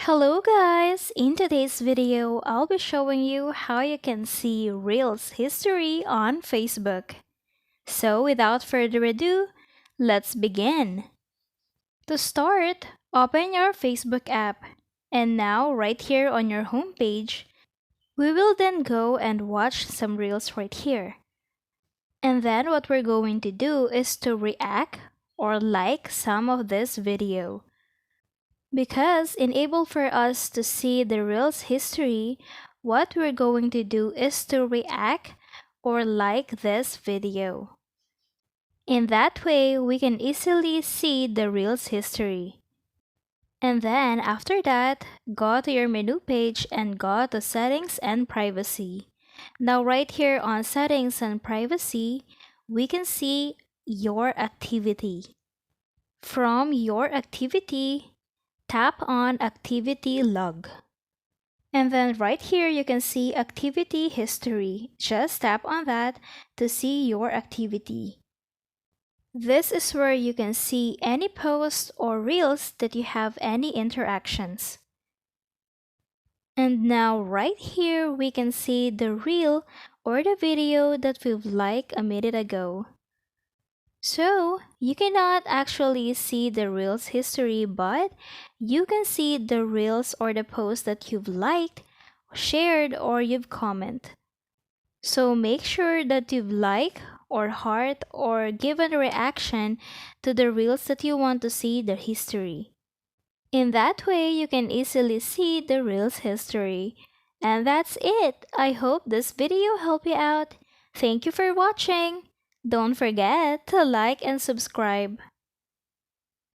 Hello guys! In today's video, I'll be showing you how you can see Reels history on Facebook. So without further ado, let's begin. To start, open your Facebook app. And now right here on your homepage, we will then go and watch some Reels right here. And then what we're going to do is to react or like some of this video. Because enable for us to see the Reels history, what we're going to do is to react or like this video. In that way, we can easily see the Reels history. And then after that, go to your menu page and go to Settings and Privacy. Now right here on Settings and Privacy, we can see your activity. From your activity, tap on Activity Log. And then right here you can see Activity History. Just tap on that to see your activity. This is where you can see any posts or reels that you have any interactions. And now right here we can see the reel or the video that we've liked a minute ago. So, you cannot actually see the Reels history, but you can see the Reels or the posts that you've liked, shared, or you've commented. So make sure that you've liked or heart or given a reaction to the Reels that you want to see the history. In that way, you can easily see the Reels history. And that's it. I hope this video helped you out. Thank you for watching. Don't forget to like and subscribe.